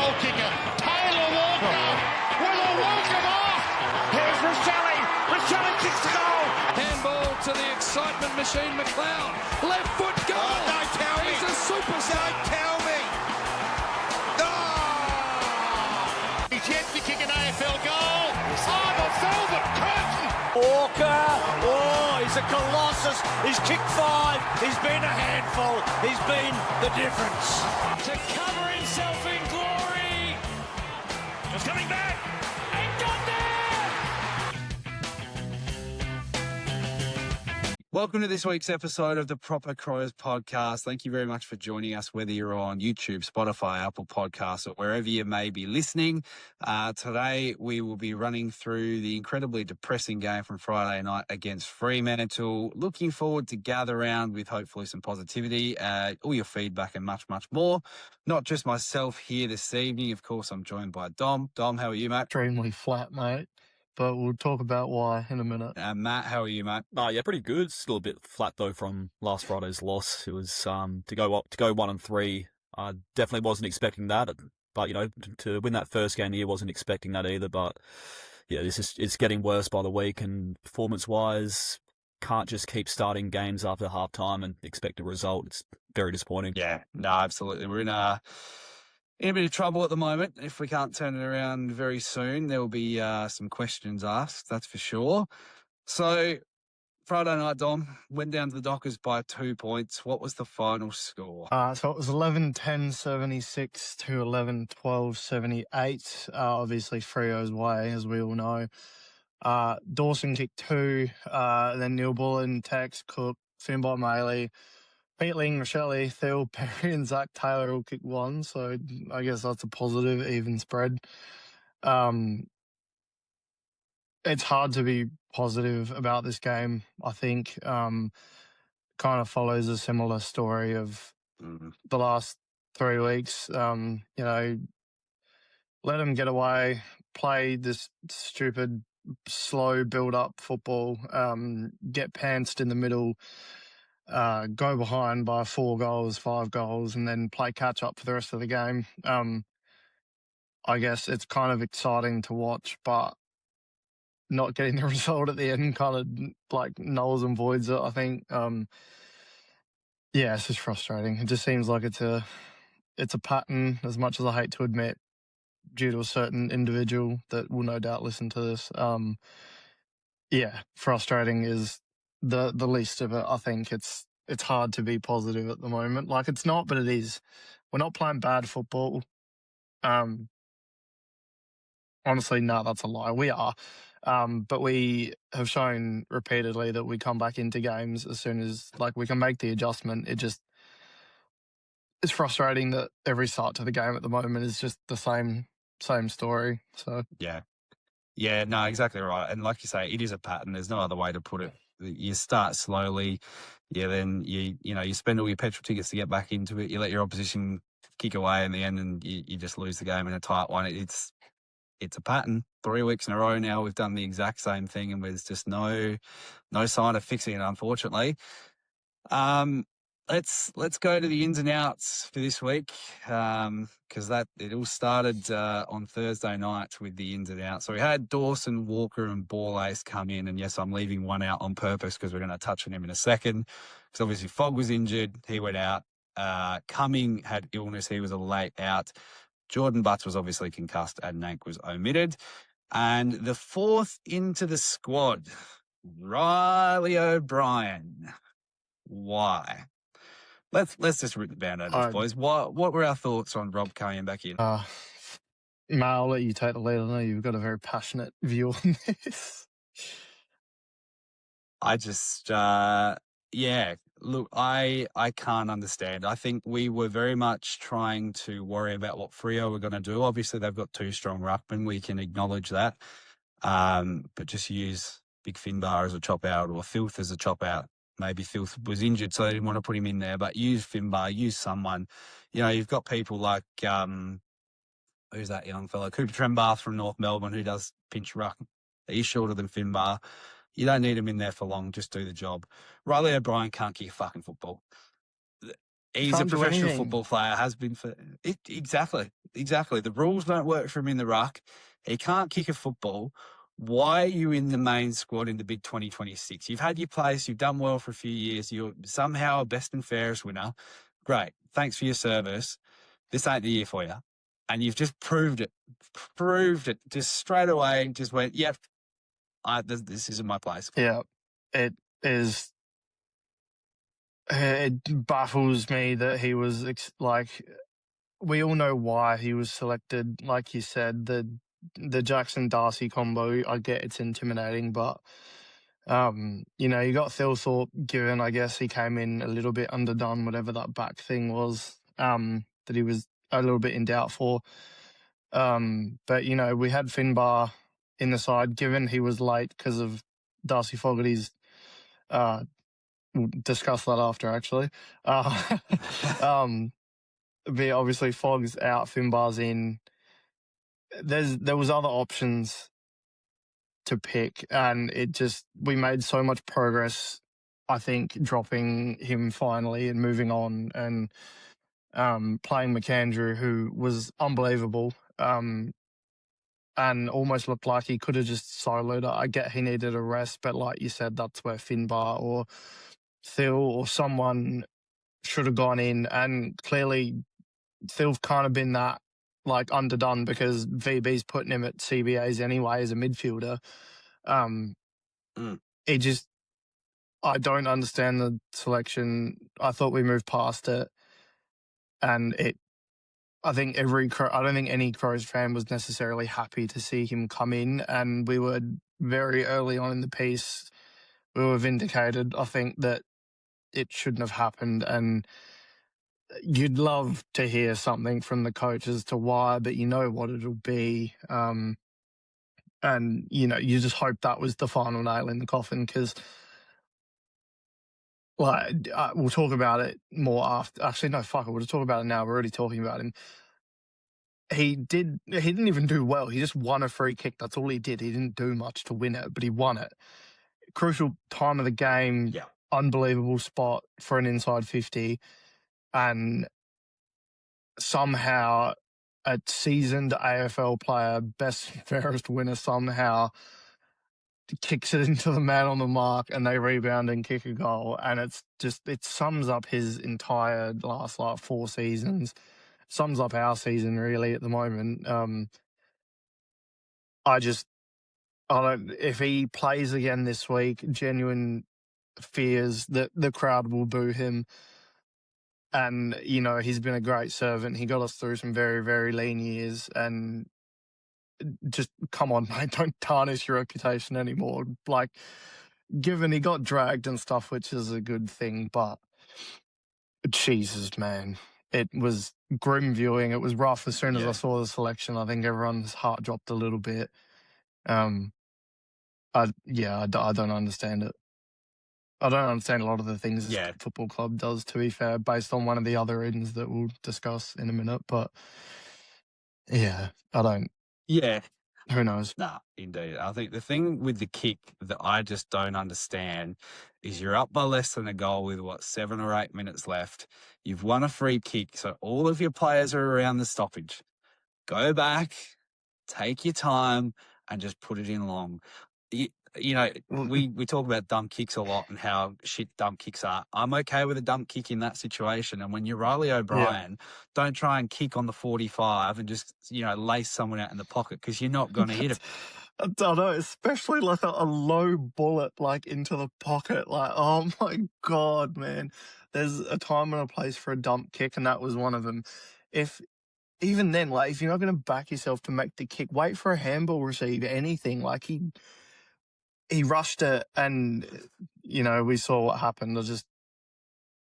goal kicker, Taylor Walker, with a welcome off. Here's Reilly. Reilly kicks the goal. Handball to the excitement machine, McLeod. Left foot goal. Oh, don't tell me. He's a superstar. Don't tell me. Oh! He's yet to kick an AFL goal. Oh, the velvet curtain. Walker, he's a colossus. He's kicked 5. He's been a handful. He's been the difference. To cover himself in glory. Just coming back. And got there. Welcome to this week's episode of the Proper Crows podcast. Thank you very much for joining us, whether you're on YouTube, Spotify, Apple Podcasts, or wherever you may be listening. Today, we will be running through the incredibly depressing game from Friday night against Fremantle. Looking forward to gather round with hopefully some positivity, all your feedback and much, much more. Not just myself here this evening. Of course, I'm joined by Dom. Dom, how are you, mate? Extremely flat, mate. But we'll talk about why in a minute. Matt, how are you, mate? Yeah, pretty good. Still a bit flat though from last Friday's loss. It was to go 1-3. I definitely wasn't expecting that, but to win that first game here, wasn't expecting that either. But yeah, it's getting worse by the week, and performance-wise, can't just keep starting games after halftime and expect a result. It's very disappointing. Yeah, no, absolutely. We're in a bit of trouble at the moment. If we can't turn it around very soon, there will be some questions asked, that's for sure. So, Friday night, Dom, went down to the Dockers by 2 points. What was the final score? So it was 11-10-76 to 11-12-78. Obviously, Freo's way, as we all know. Dawson kicked 2, then Neil Bullen, Tex, Cook, Finbar Maley, Peatling, Reilly, Theo, Perry, and Zach Taylor all kicked 1, so I guess that's a positive, even spread. It's hard to be positive about this game, I think. Kind of follows a similar story of the last 3 weeks. Let them get away, play this stupid, slow build-up football, get pantsed in the middle, go behind by 4 goals, 5 goals, and then play catch-up for the rest of the game. I guess it's kind of exciting to watch, but not getting the result at the end kind of like nulls and voids it, I think. It's just frustrating. It just seems like it's a pattern, as much as I hate to admit, due to a certain individual that will no doubt listen to this. Frustrating is the least of it. I think it's hard to be positive at the moment. Like, it's not, but it is. We're not playing bad football. Honestly, no, that's a lie. We are. But we have shown repeatedly that we come back into games as soon as we can make the adjustment. It's frustrating that every start to the game at the moment is just the same story. So Yeah, no, exactly right. And like you say, it is a pattern. There's no other way to put it. You start slowly, then you spend all your petrol tickets to get back into it. You let your opposition kick away in the end, and you just lose the game in a tight one. It's a pattern. 3 weeks in a row now, we've done the exact same thing, and there's just no sign of fixing it, unfortunately. Let's go to the ins and outs for this week, because it all started on Thursday night with the ins and outs. So we had Dawson, Walker, and Ball Ace come in, and yes, I'm leaving one out on purpose because we're going to touch on him in a second. Because obviously Fogg was injured, he went out. Cumming had illness, he was a late out. Jordan Butts was obviously concussed, and Nank was omitted. And the fourth into the squad, Reilly O'Brien. Why? Let's just rip the band-aid off, boys. What were our thoughts on Rob coming back in? Mal, I'll let you take the lead. I know you've got a very passionate view on this. I just, look, I can't understand. I think we were very much trying to worry about what Freo were going to do. Obviously, they've got 2 strong ruckmen. We can acknowledge that. But just use Big Finbar as a chop-out or Filth as a chop-out. Maybe Filth was injured, so they didn't want to put him in there. But use Finbar, use someone. You've got people like, who's that young fella? Cooper Trembath from North Melbourne, who does pinch ruck. He's shorter than Finbar. You don't need him in there for long. Just do the job. Reilly O'Brien can't kick fucking football. He's a Can't do professional anything. football player, has been for it. Exactly. The rules don't work for him in the ruck. He can't kick a football. Why are you in the main squad in the big 2026? You've had your place. You've done well for a few years. You're somehow a best and fairest winner. Great. Thanks for your service. This ain't the year for you. And you've just proved it. Just straight away. Just went, yep, this isn't my place. Yeah, it is. It baffles me that he was like. We all know why he was selected. Like you said, the Jackson Darcy combo. I get it's intimidating, but you know, you got Thilthorpe. Given, I guess he came in a little bit underdone, whatever that back thing was. That he was a little bit in doubt for. But you know, we had Finbar in the side. Given he was late because of Darcy Fogarty's. We'll discuss that after, actually. But obviously, Fogg's out, Finbar's in. There was other options to pick, and we made so much progress. I think dropping him finally and moving on, and playing McAndrew, who was unbelievable, and almost looked like he could have just soloed it. I get he needed a rest, but like you said, that's where Finbar or Phil or someone should have gone in, and clearly Phil's kind of been that like underdone because VB's putting him at CBAs anyway as a midfielder. It just, I don't understand the selection. I thought we moved past it, and I don't think any Crows fan was necessarily happy to see him come in, and we were very early on in the piece. We were vindicated. I think that it shouldn't have happened, and you'd love to hear something from the coach as to why, but you know what it'll be. And, you know, you just hope that was the final nail in the coffin because, like, we'll talk about it more after. Actually, no, fuck it. We'll just talk about it now. We're already talking about him. He didn't even do well. He just won a free kick. That's all he did. He didn't do much to win it, but he won it. Crucial time of the game. Yeah. Unbelievable spot for an inside 50. And somehow a seasoned AFL player, best fairest winner, somehow kicks it into the man on the mark and they rebound and kick a goal. And it sums up his entire last 4 seasons, sums up our season really at the moment. If he plays again this week, genuine fears that the crowd will boo him. And, you know, he's been a great servant. He got us through some very, very lean years. And just, come on, mate, don't tarnish your reputation anymore. Like, given he got dragged and stuff, which is a good thing, but Jesus, man. It was grim viewing. It was rough as soon as I saw the selection. I think everyone's heart dropped a little bit. I don't understand it. I don't understand a lot of the things this football club does, to be fair, based on one of the other ends that we'll discuss in a minute. But, yeah, I don't. Yeah. Who knows? Nah, indeed. I think the thing with the kick that I just don't understand is you're up by less than a goal with, 7 or 8 minutes left. You've won a free kick, so all of your players are around the stoppage. Go back, take your time, and just put it in long. You know, we talk about dump kicks a lot and how shit dump kicks are. I'm okay with a dump kick in that situation. And when you're Reilly O'Brien, don't try and kick on the 45 and just, you know, lace someone out in the pocket because you're not going to hit it. I don't know, especially like a low bullet, like into the pocket. Like, oh my God, man. There's a time and a place for a dump kick, and that was one of them. Even then, like, if you're not going to back yourself to make the kick, wait for a handball receive, anything. Like, he rushed it, and, you know, we saw what happened.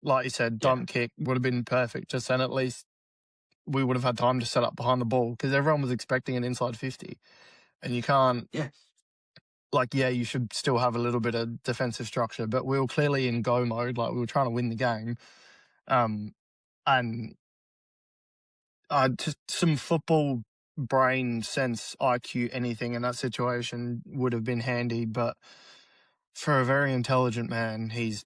Like you said, dump kick would have been perfect. Just then, at least we would have had time to set up behind the ball because everyone was expecting an inside 50. And you can't, you should still have a little bit of defensive structure, but we were clearly in go mode. Like, we were trying to win the game. And just some football brain sense, IQ, anything in that situation would have been handy. But for a very intelligent man, he's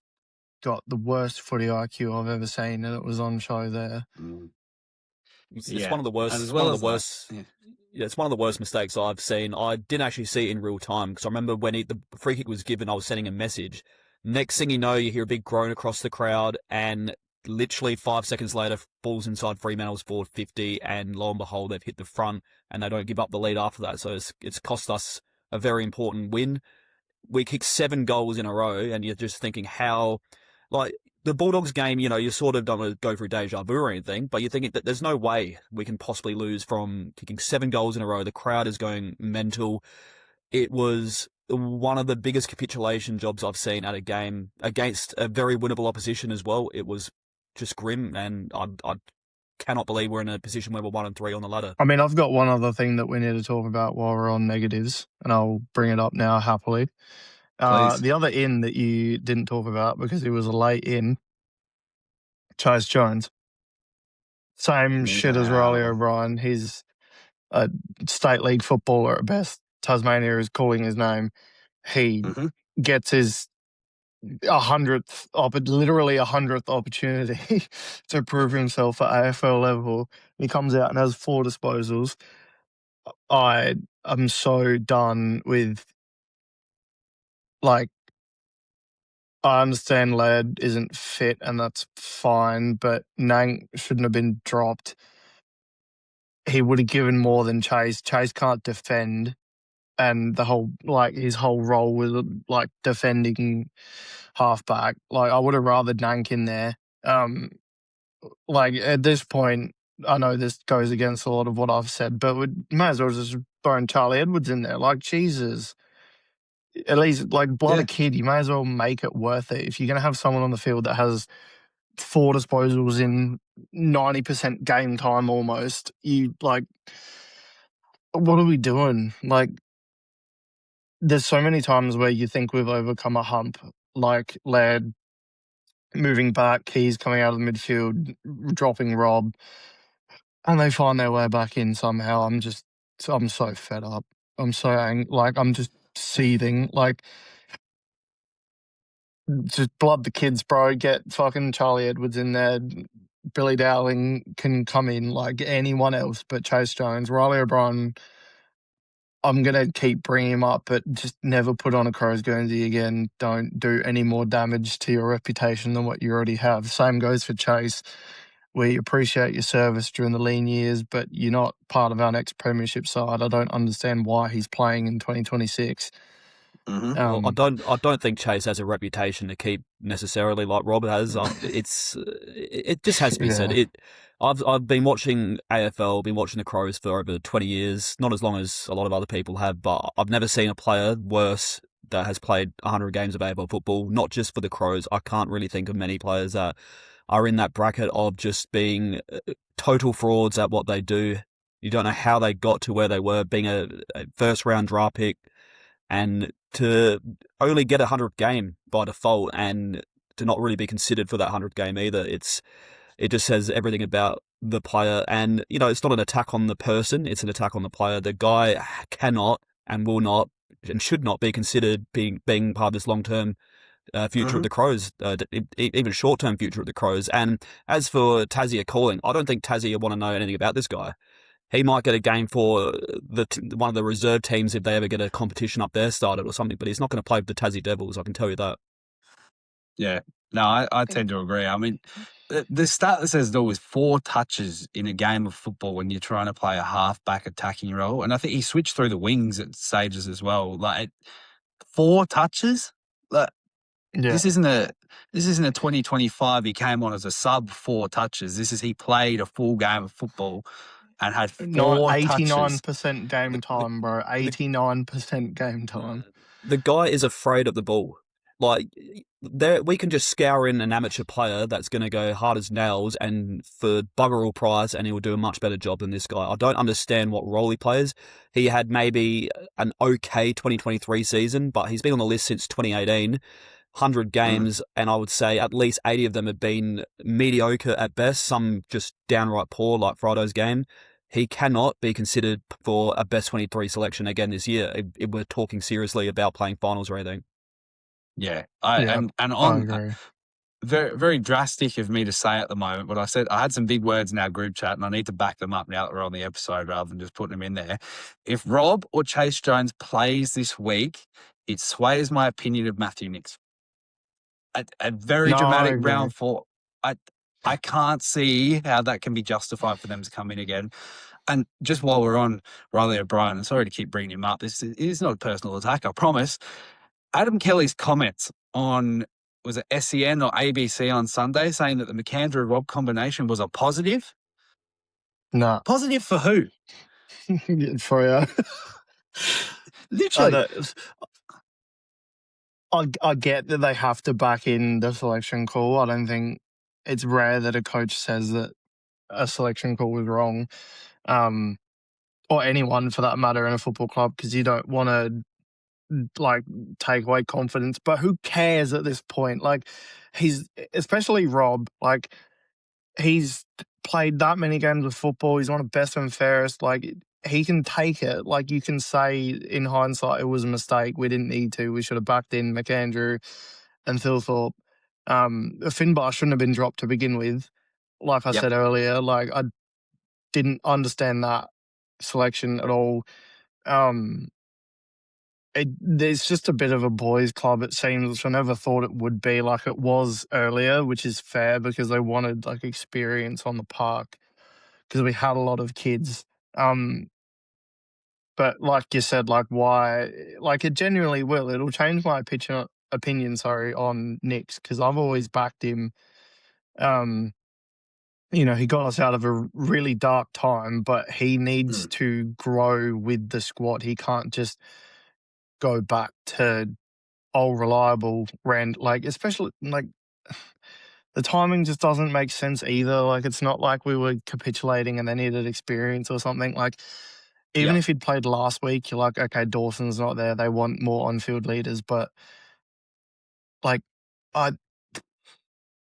got the worst footy IQ I've ever seen, and it was on show there. It's one of the worst. And as one well of the as worst. that, Yeah, it's one of the worst mistakes I've seen. I didn't actually see it in real time because I remember when the free kick was given, I was sending a message. Next thing you know, you hear a big groan across the crowd, and literally 5 seconds later, ball's inside Fremantle's forward 50, and lo and behold, they've hit the front, and they don't give up the lead after that. So it's cost us a very important win. We kicked 7 goals in a row, and you're just thinking how, like, the Bulldogs game, you sort of don't go through deja vu or anything, but you're thinking that there's no way we can possibly lose from kicking 7 goals in a row. The crowd is going mental. It was one of the biggest capitulation jobs I've seen at a game against a very winnable opposition as well. It was just grim, and I cannot believe we're in a position where we're 1-3 on the ladder. I mean, I've got one other thing that we need to talk about while we're on negatives, and I'll bring it up now happily. please. The other in that you didn't talk about because he was a late in, Chase Jones. Same shit as Reilly O'Brien. He's a state league footballer at best. Tasmania is calling his name. He gets his 100th, literally 100th opportunity to prove himself at AFL level. He comes out and has 4 disposals. I am so done with, like, I understand Laird isn't fit and that's fine, but Nang shouldn't have been dropped. He would have given more than Chase. Chase can't defend, and his whole role was like defending halfback. Like, I would have rather Nank in there. Like, at this point, I know this goes against a lot of what I've said, but we may as well just throw Charlie Edwards in there. Like, Jesus. At least, like, blood a kid, you may as well make it worth it. If you're going to have someone on the field that has 4 disposals in 90% game time almost, what are we doing? Like, there's so many times where you think we've overcome a hump, like Laird moving back, Keys coming out of the midfield, dropping Rob, and they find their way back in somehow. I'm so fed up. I'm so angry. Like, I'm just seething. Like, just blood the kids, bro. Get fucking Charlie Edwards in there. Billy Dowling can come in, like anyone else but Chase Jones. Reilly O'Brien, I'm going to keep bringing him up, but just never put on a Crows Guernsey again. Don't do any more damage to your reputation than what you already have. Same goes for Chase. We appreciate your service during the lean years, but you're not part of our next premiership side. I don't understand why he's playing in 2026. Well, I don't think Chase has a reputation to keep necessarily like Rob has. It just has to be said. I've been watching AFL, been watching the Crows for over 20 years, not as long as a lot of other people have, but I've never seen a player worse that has played 100 games of AFL football, not just for the Crows. I can't really think of many players that are in that bracket of just being total frauds at what they do. You don't know how they got to where they were, being a first-round draft pick, and to only get a 100th game by default and to not really be considered for that 100th game either. It just says everything about the player. And, it's not an attack on the person, it's an attack on the player. The guy cannot and will not and should not be considered being part of this long-term future of the Crows, even short-term future of the Crows. And as for Tassie calling, I don't think Tassie want to know anything about this guy. He might get a game for one of the reserve teams if they ever get a competition up there started or something, but he's not going to play for the Tassie Devils, I can tell you that. Yeah, no, I tend to agree. I mean, the stat that says it all is 4 touches in a game of football when you're trying to play a half-back attacking role. And I think he switched through the wings at stages as well. Like, 4 touches? Like, This isn't a 2025. He came on as a sub 4 touches. He played a full game of football and had 4 touches. 89% game time, bro. 89% game time. The guy is afraid of the ball. Like, we can just scour in an amateur player that's going to go hard as nails and for bugger all price, and he will do a much better job than this guy. I don't understand what role he plays. He had maybe an okay 2023 season, but he's been on the list since 2018. 100 games, and I would say at least 80 of them have been mediocre at best, some just downright poor, like Friday's game. He cannot be considered for a best 23 selection again this year if we're talking seriously about playing finals or anything. Yeah, I agree. very, very drastic of me to say at the moment, but I had some big words in our group chat, and I need to back them up now that we're on the episode rather than just putting them in there. If Rob or Chase Jones plays this week, it sways my opinion of Matthew Nicks. A very No, I dramatic agree. round 4. I can't see how that can be justified for them to come in again. And just while we're on Reilly O'Brien, and sorry to keep bringing him up, this is not a personal attack, I promise. Adam Kelly's comments on, was it SEN or ABC on Sunday, saying that the McAndrew-Rob combination was a positive? No, Positive for who? for you. Literally. I get that they have to back in the selection call. I don't think it's rare that a coach says that a selection call was wrong, or anyone for that matter in a football club, because you don't want to like take away confidence. But who cares at this point? Like, he's, especially Rob, like, he's played that many games of football. He's one of best and fairest. Like, he can take it. Like, you can say in hindsight it was a mistake. We didn't need to. We should have backed in McAndrew and Thilthorpe. Finbar shouldn't have been dropped to begin with. Like I Yep. said earlier, like, I didn't understand that selection at all. There's just a bit of a boys' club, it seems, which I never thought it would be like it was earlier, which is fair because they wanted like experience on the park because we had a lot of kids. But like you said, like, why? Like, it genuinely will. It'll change my opinion, on Nicks, because I've always backed him. He got us out of a really dark time, but he needs to grow with the squad. He can't just go back to old reliable like, especially like the timing just doesn't make sense either. Like, it's not like we were capitulating and they needed experience or something. Like, even Yep. if he'd played last week, you're like, okay, Dawson's not there. They want more on-field leaders, but like,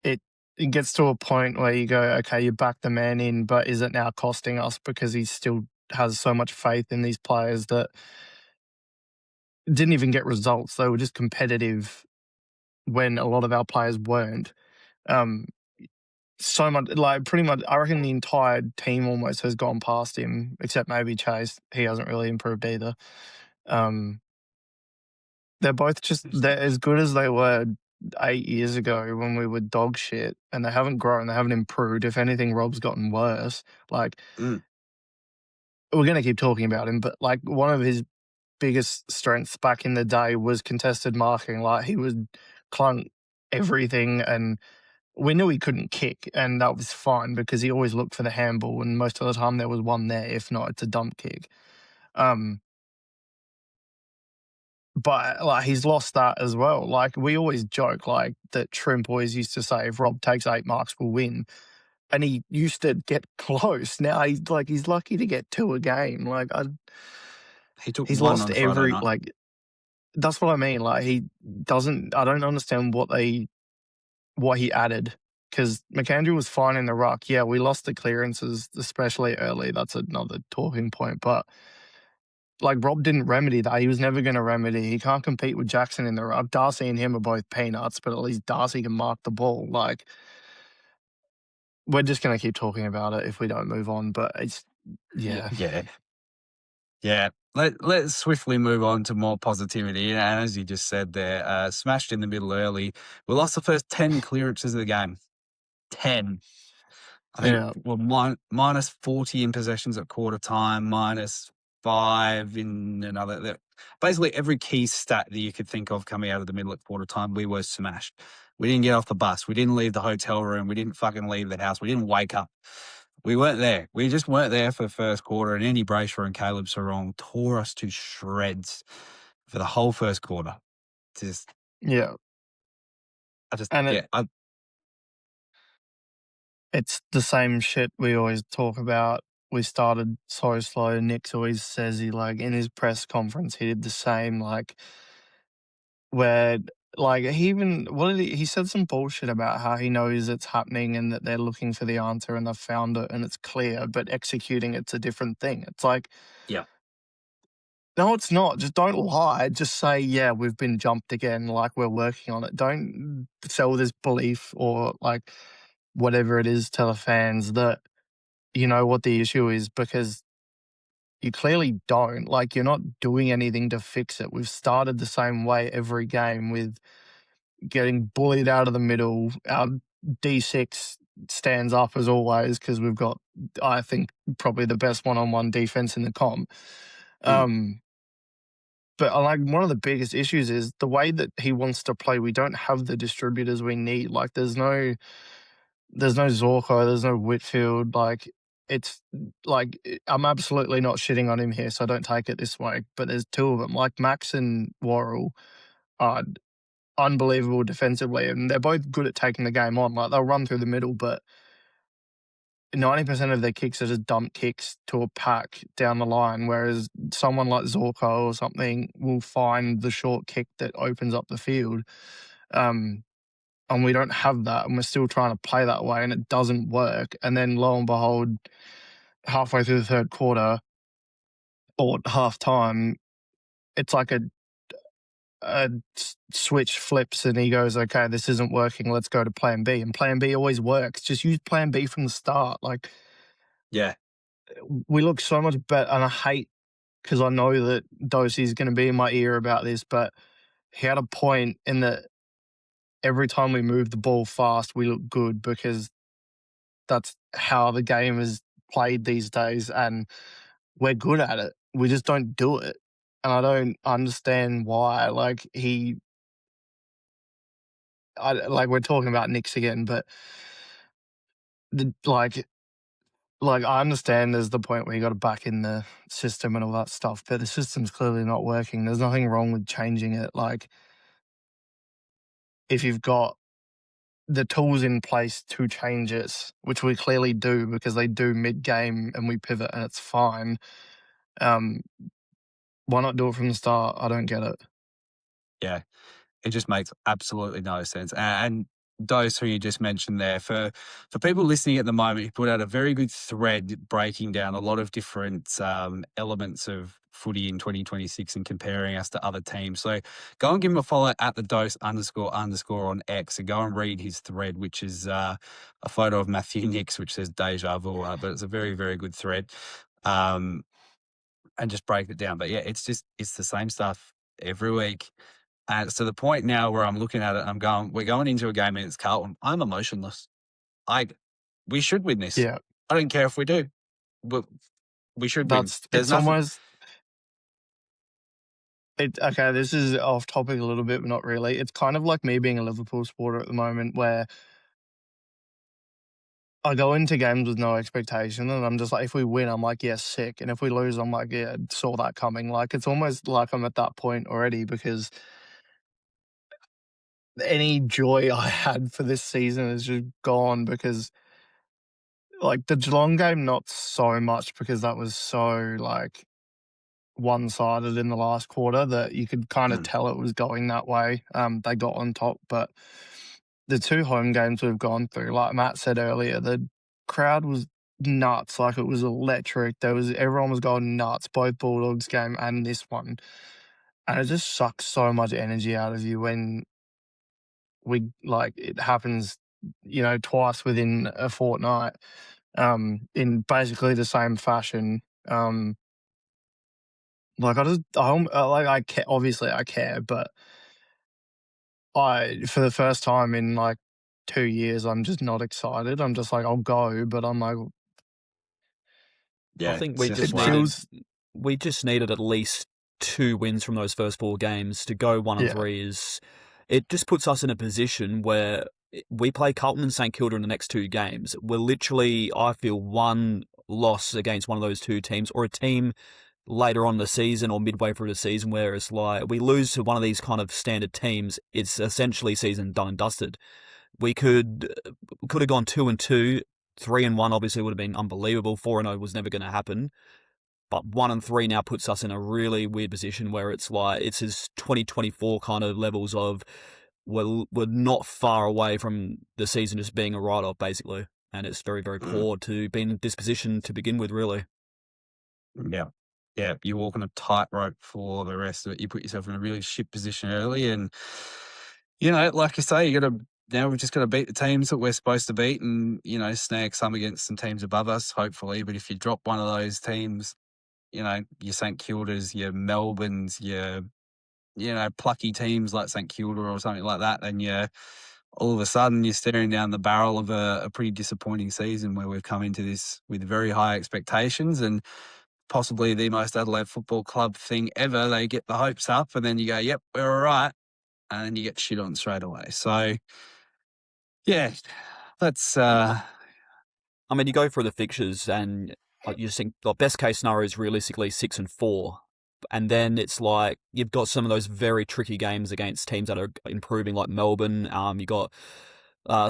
it gets to a point where you go, okay, you back the man in, but is it now costing us because he still has so much faith in these players that didn't even get results? They were just competitive when a lot of our players weren't. So much, like, pretty much, I reckon the entire team almost has gone past him, except maybe Chase. He hasn't really improved either. They're both they're as good as they were 8 years ago when we were dog shit, and they haven't grown, they haven't improved. If anything, Rob's gotten worse. Like, Mm. we're going to keep talking about him, but like, one of his biggest strengths back in the day was contested marking. Like, he would clunk everything, and we knew he couldn't kick, and that was fine because he always looked for the handball, and most of the time there was one there. If not, it's a dump kick. But like, he's lost that as well. Like, we always joke like that. Trimp always used to say, "If Rob takes 8 marks, we'll win," and he used to get close. Now he's lucky to get 2 a game. Like, He took he's one lost on Friday every night. like. That's what I mean. Like, he doesn't. I don't understand what he added, because McAndrew was fine in the ruck. Yeah, we lost the clearances, especially early. That's another talking point. But like, Rob didn't remedy that. He was never going to remedy. He can't compete with Jackson in the ruck. Darcy and him are both peanuts, but at least Darcy can mark the ball. Like, we're just going to keep talking about it if we don't move on. But it's, yeah. Yeah. Let's swiftly move on to more positivity. And as you just said there, smashed in the middle early. We lost the first 10 clearances of the game. 10. I think Yeah. we're minus 40 in possessions at quarter time, minus 5 in another. Basically, every key stat that you could think of coming out of the middle at quarter time, we were smashed. We didn't get off the bus. We didn't leave the hotel room. We didn't fucking leave the house. We didn't wake up. We weren't there. We just weren't there for the first quarter. And Andy Brayshaw and Caleb Sarong tore us to shreds for the whole first quarter. Yeah. And it's the same shit we always talk about. We started so slow. Nick's always says he, like, in his press conference, he did the same, like, where, like, he said some bullshit about how he knows it's happening and that they're looking for the answer and they've found it and it's clear, but executing it's a different thing. It's like, yeah. No, it's not. Just don't lie. Just say, yeah, we've been jumped again. Like, we're working on it. Don't sell this belief or like whatever it is to the fans that you know what the issue is, because you clearly don't. Like, you're not doing anything to fix it. We've started the same way every game with getting bullied out of the middle. Our D6 stands up as always because we've got, I think, probably the best one-on-one defense in the comp. But like one of the biggest issues is the way that he wants to play. We don't have the distributors we need. Like there's no Zorko, there's no Whitfield. Like it's like I'm absolutely not shitting on him here, so don't take it this way. But there's two of them, like Max and Worrell, are unbelievable defensively, and they're both good at taking the game on. Like they'll run through the middle, but 90% of their kicks are just dump kicks to a pack down the line, whereas someone like Zorko or something will find the short kick that opens up the field. And we don't have that, and we're still trying to play that way, and it doesn't work. And then lo and behold, halfway through the third quarter or half time, it's like a switch flips and he goes, okay, this isn't working. Let's go to plan B. And plan B always works. Just use plan B from the start. Like, Yeah. we look so much better. And I hate, because I know that Dosey's going to be in my ear about this, but he had a point in that every time we move the ball fast, we look good, because that's how the game is played these days. And we're good at it. We just don't do it. And I don't understand why. Like, we're talking about Knicks again, but like I understand there's the point where you got to back in the system and all that stuff, but the system's clearly not working. There's nothing wrong with changing it. Like, if you've got the tools in place to change it, which we clearly do because they do mid-game and we pivot and it's fine, why not do it from the start? I don't get it. Yeah. It just makes absolutely no sense. And those who you just mentioned there, for people listening at the moment, he put out a very good thread breaking down a lot of different elements of footy in 2026 and comparing us to other teams. So go and give him a follow at the dose __ on X, and go and read his thread, which is a photo of Matthew Nicks, which says deja vu, but it's a very, very good thread. And just break it down. But yeah, it's the same stuff every week. And it's to the point now where I'm looking at it and we're going into a game against Carlton. I'm emotionless. We should win this. Yeah. I don't care if we do. But we should win. It's almost... Okay, this is off topic a little bit, but not really. It's kind of like me being a Liverpool supporter at the moment, where I go into games with no expectation, and I'm just like, if we win, I'm like, yeah, sick. And if we lose, I'm like, yeah, saw that coming. Like, it's almost like I'm at that point already, because any joy I had for this season is just gone, because like the Geelong game, not so much, because that was so like one-sided in the last quarter that you could kind of tell it was going that way. They got on top, but the two home games we've gone through, like Matt said earlier, the crowd was nuts. Like, it was electric. Everyone was going nuts, both Bulldogs game and this one. And it just sucks so much energy out of you when it happens, twice within a fortnight, in basically the same fashion. I care, obviously I care, but for the first time in like 2 years, I'm just not excited. I'm just like, I'll go, but I'm like, yeah, I think we just needed at least 2 wins from those first 4 games to go 1-3. It just puts us in a position where we play Carlton and St Kilda in the next 2 games. We're literally, I feel, 1 loss against one of those 2 teams, or a team later on in the season or midway through the season where it's like we lose to one of these kind of standard teams, it's essentially season done and dusted. We could have gone 2-2, 3-1 obviously would have been unbelievable. 4-0 was never going to happen. But 1-3 now puts us in a really weird position where it's like it's his 2024 kind of levels of we're not far away from the season just being a write-off, basically. And it's very, very poor to be in this position to begin with, really. Yeah. yeah, you walk on a tightrope for the rest of it. You put yourself in a really shit position early, and like you say, now we've just got to beat the teams that we're supposed to beat, and snag some against some teams above us, hopefully. But if you drop one of those teams, your St Kildas, your Melbournes, your plucky teams like St Kilda or something like that, then all of a sudden you're staring down the barrel of a pretty disappointing season where we've come into this with very high expectations and possibly the most Adelaide Football Club thing ever. They get the hopes up and then you go, yep, we're all right. And then you get shit on straight away. So, yeah, that's... I mean, you go through the fixtures and you just think the best case scenario is realistically 6 and 4. And then it's like you've got some of those very tricky games against teams that are improving, like Melbourne. You got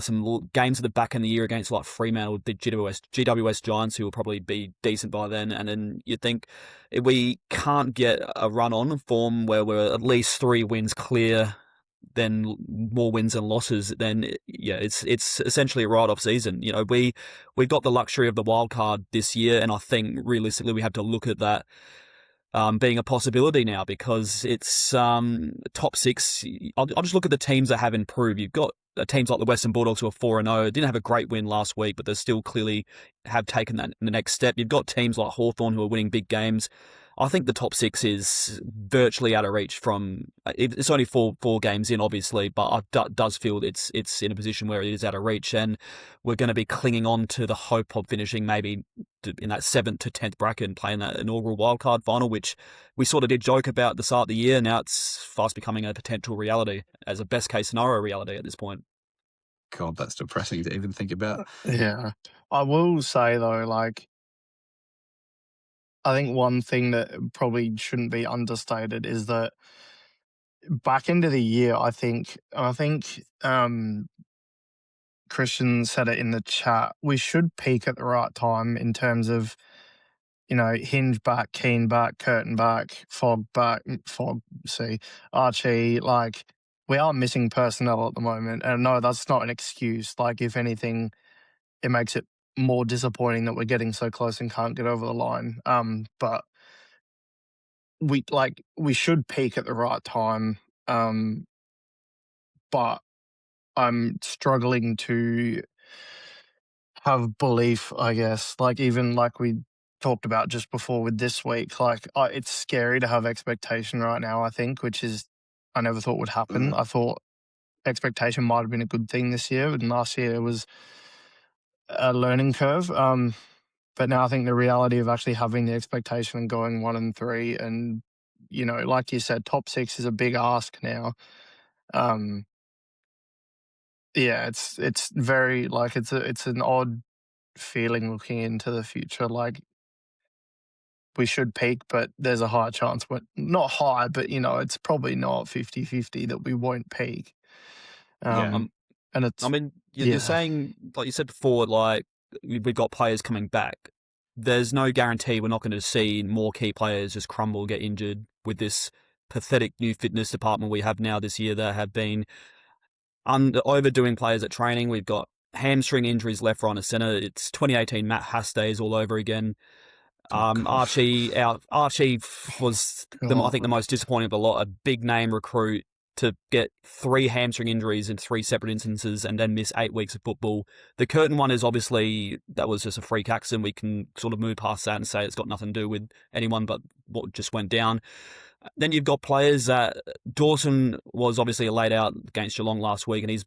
some games at the back end of the year against like Fremantle, the GWS Giants, who will probably be decent by then. And then you think if we can't get a run on form where we're at least 3 wins clear, then more wins and losses, then it's essentially a write-off season. We've got the luxury of the wild card this year, and I think realistically we have to look at that being a possibility now because it's top 6. I'll just look at the teams that have improved. You've got teams like the Western Bulldogs who are 4-0, didn't have a great win last week, but they still clearly have taken that the next step. You've got teams like Hawthorn who are winning big games. I think the top 6 is virtually out of reach from. It's only four games in, obviously, but it does feel it's in a position where it is out of reach, and we're going to be clinging on to the hope of finishing maybe in that 7th to 10th bracket and playing that inaugural wildcard final, which we sort of did joke about at the start of the year. Now it's fast becoming a potential reality, as a best case scenario reality at this point. God, that's depressing to even think about. Yeah. I will say, though, I think one thing that probably shouldn't be understated is that back into the year, I think Christian said it in the chat, we should peak at the right time in terms of, Hinge back, Keane back, Curtin back, Archie, we are missing personnel at the moment. And no, that's not an excuse. If anything, it makes it more disappointing that we're getting so close and can't get over the line. But we should peak at the right time. But I'm struggling to have belief, I guess. Even like we talked about just before with this week, it's scary to have expectation right now, I think, which is I never thought would happen. I thought expectation might have been a good thing this year, and last year was a learning curve. But now I think the reality of actually having the expectation and going 1 and 3 and, like you said, top 6 is a big ask now. Yeah, it's very it's an odd feeling looking into the future. We should peak, but there's a high chance, not high, but it's probably not 50-50 that we won't peak. And it's. I mean, you're saying, like you said before, we've got players coming back. There's no guarantee we're not going to see more key players just crumble, get injured with this pathetic new fitness department we have now this year that have been overdoing players at training. We've got hamstring injuries left, right, and centre. It's 2018 Matt Hass days all over again. Archie was, I think, the most disappointing of the lot. A big name recruit to get 3 hamstring injuries in 3 separate instances and then miss 8 weeks of football. The Curtin one is obviously, that was just a freak accident. We can sort of move past that and say it's got nothing to do with anyone but what just went down. Then you've got players that Dawson was obviously laid out against Geelong last week, and he was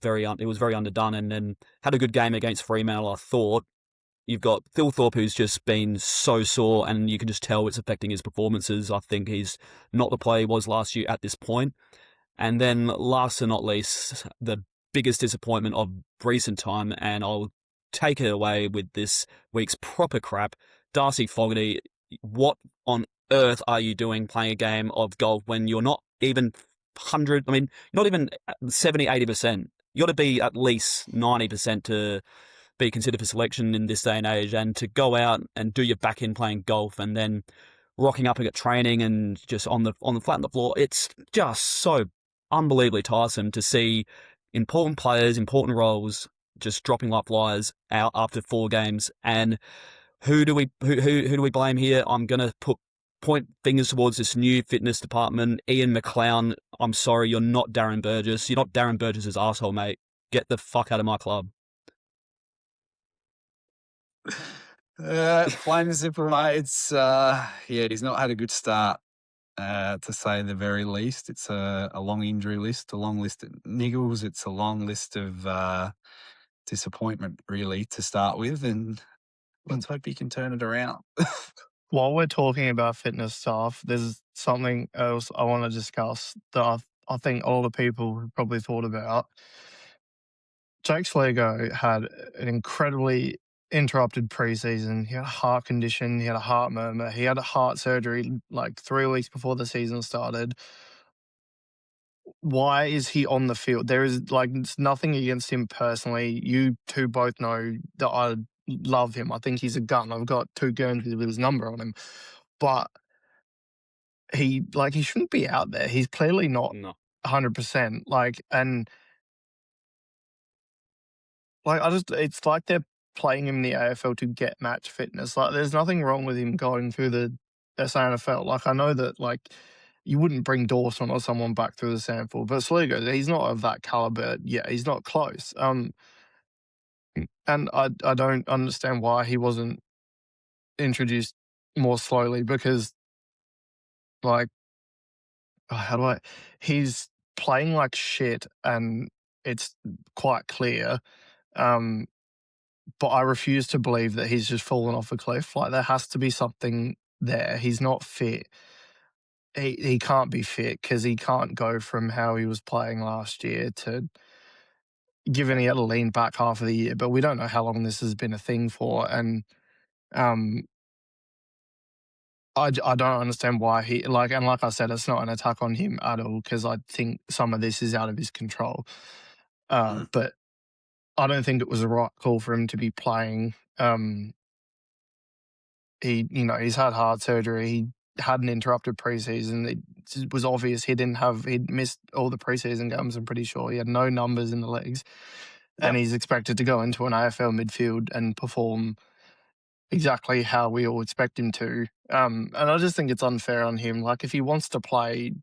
very underdone, and then had a good game against Fremantle, I thought. You've got Phil Thorpe, who's just been so sore, and you can just tell it's affecting his performances. I think he's not the player he was last year at this point. And then last and not least, the biggest disappointment of recent time, and I'll take it away with this week's proper crap, Darcy Fogarty. What on earth are you doing playing a game of golf when you're not even 100, not even 70, 80%? You got to be at least 90% to be considered for selection in this day and age, and to go out and do your back end playing golf and then rocking up and get training and just on the flat on the floor. It's just so unbelievably tiresome to see important players, important roles just dropping like flies out after 4 games. And who do we blame here? I'm going to put point fingers towards this new fitness department. Ian McLeod, I'm sorry, you're not Darren Burgess. You're not Darren Burgess's arsehole, mate. Get the fuck out of my club. Plain and simple, mate. He's not had a good start, to say the very least. It's a long injury list, a long list of niggles. It's a long list of disappointment, really, to start with. And let's hope he can turn it around. While we're talking about fitness stuff, there's something else I want to discuss that I think all the people have probably thought about. Jake Sligo had an incredibly interrupted preseason. He had a heart condition. He had a heart murmur. He had a heart surgery like 3 weeks before the season started. Why is he on the field? There is it's nothing against him personally. You two both know that I love him. I think he's a gun. I've got 2 Guernseys with his number on him. But he shouldn't be out there. He's clearly not No. 100%. It's like they're playing him in the AFL to get match fitness. There's nothing wrong with him going through the SANFL. I know that you wouldn't bring Dawson or someone back through the sample, but Sligo, he's not of that caliber. Yeah, he's not close. And I don't understand why he wasn't introduced more slowly, because he's playing like shit, and it's quite clear. But I refuse to believe that he's just fallen off a cliff. There has to be something there. He's not fit. He can't be fit, because he can't go from how he was playing last year to, given he had to lean back half of the year, but we don't know how long this has been a thing for. And I don't understand why he, and like I said, it's not an attack on him at all, because I think some of this is out of his control. But I don't think it was the right call for him to be playing. He's had heart surgery. He had an interrupted preseason. It was obvious he'd missed all the preseason games. I'm pretty sure he had no numbers in the legs, and he's expected to go into an AFL midfield and perform exactly how we all expect him to. And I just think it's unfair on him. If he wants to play,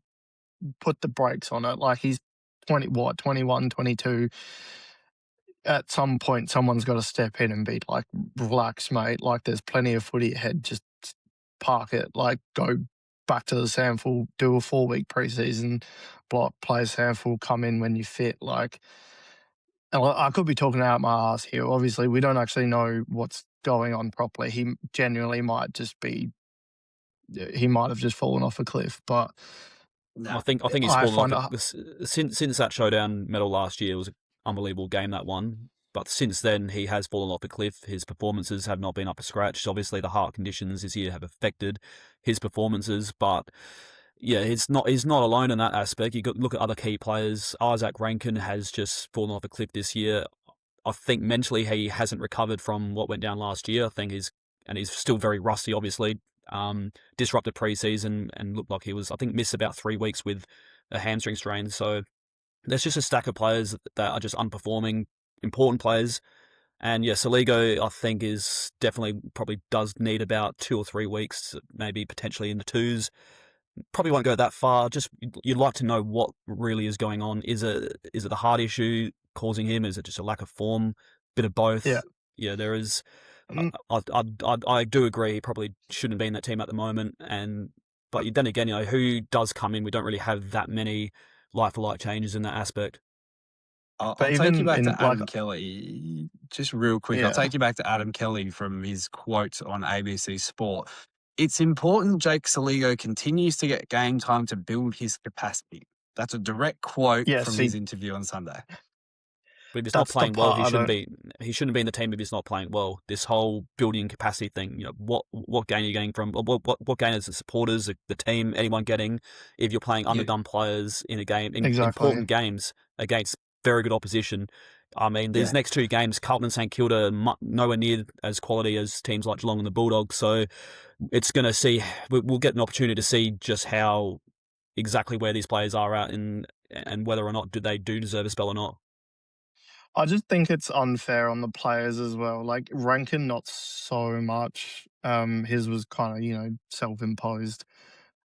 put the brakes on it. He's 21, 22. At some point, someone's got to step in and be relax, mate. There's plenty of footy ahead. Just park it. Go back to the sample, do a 4-week preseason block, play a sample, come in when you fit. I could be talking out my ass here. Obviously, we don't actually know what's going on properly. He genuinely might have just fallen off a cliff. But no, I think he's fallen off. Since that showdown medal last year, was an unbelievable game, that one. But since then, he has fallen off a cliff. His performances have not been up to scratch. Obviously, the heart conditions this year have affected his performances. But yeah, he's not alone in that aspect. You got look at other key players. Isaac Rankin has just fallen off a cliff this year. I think mentally he hasn't recovered from what went down last year. I think he's still very rusty, obviously. Disrupted preseason and looked like he was, I think, missed about 3 weeks with a hamstring strain. So there's just a stack of players that are just underperforming, important players. And yeah, Saligo, I think, is definitely probably does need about 2 or 3 weeks, maybe potentially in the 2s. Probably won't go that far. Just you'd like to know what really is going on. Is it the heart issue causing him? Is it just a lack of form? Bit of both. Yeah, there is. I do agree. He probably shouldn't be in that team at the moment. But then again, who does come in? We don't really have that many like-for-like changes in that aspect. I'll take you back to Adam Kelly, just real quick. I'll take you back to Adam Kelly from his quote on ABC Sport. It's important Jake Saligo continues to get game time to build his capacity. That's a direct quote from his interview on Sunday. But if he's not playing well, he shouldn't be in the team if he's not playing well. This whole building capacity thing, what gain are you getting from? What gain is the supporters, the team, anyone getting if you're playing underdone players in a game, in important games against very good opposition? I mean, these next 2 games, Carlton and St Kilda, nowhere near as quality as teams like Geelong and the Bulldogs. So it's going to see, we'll get an opportunity to see just how exactly where these players are at and whether or not they do deserve a spell or not. I just think it's unfair on the players as well. Rankin, not so much. His was kind of, self-imposed.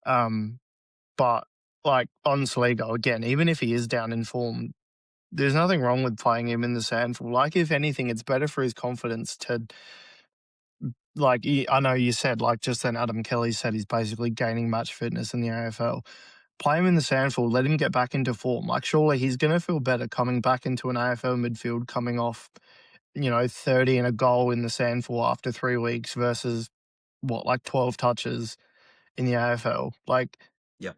But like on Sligo, again, even if he is down in form, there's nothing wrong with playing him in the sandful. Like, if anything, it's better for his confidence to, like, I know you said, like, just then Adam Kelly said he's basically gaining match fitness in the AFL. Play him in the sandful, let him get back into form. Like, surely he's going to feel better coming back into an AFL midfield, coming off, 30 and a goal in the sandful after 3 weeks versus like 12 touches in the AFL. Like, Yep.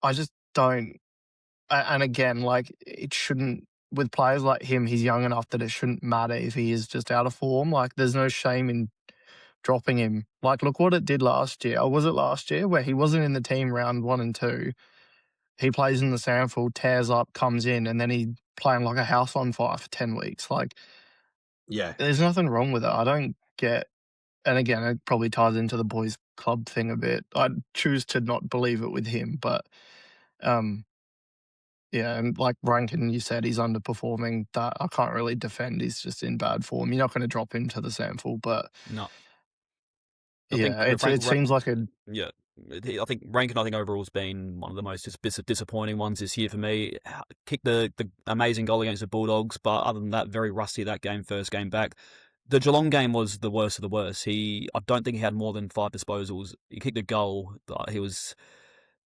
I just don't. And again, like, it shouldn't, with players like him, he's young enough that it shouldn't matter if he is just out of form. Like, there's no shame in dropping him. Like, look what it did last year. Or was it last year where he wasn't in the team round 1 and 2? He plays in the sandful, tears up, comes in, and then he playing like a house on fire for 10 weeks. Like, Yeah. there's nothing wrong with it. I don't get, and again, it probably ties into the boys club thing a bit. I choose to not believe it with him, but yeah, and like Rankin, you said he's underperforming. That I can't really defend. He's just in bad form. You're not going to drop him to the sample, but No. yeah, it seems like a Yeah. I think Rankin, overall has been one of the most disappointing ones this year for me. Kicked the amazing goal against the Bulldogs, but other than that, very rusty that game, first game back. The Geelong game was the worst of the worst. I don't think he had more than 5 disposals. He kicked a goal, but he was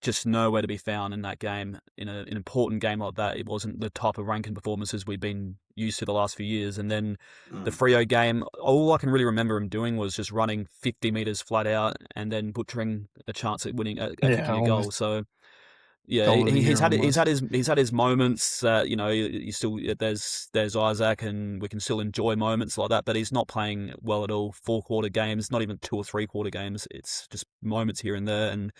just nowhere to be found in that game. In an important game like that, it wasn't the type of Rankin performances we've been used to the last few years. And then the Freo game, all I can really remember him doing was just running 50 metres flat out and then butchering a chance at winning, at kicking a goal. So yeah, he's had his moments. You still there's Isaac, and we can still enjoy moments like that. But he's not playing well at all. 4-quarter games, not even 2 or 3-quarter games. It's just moments here and there. And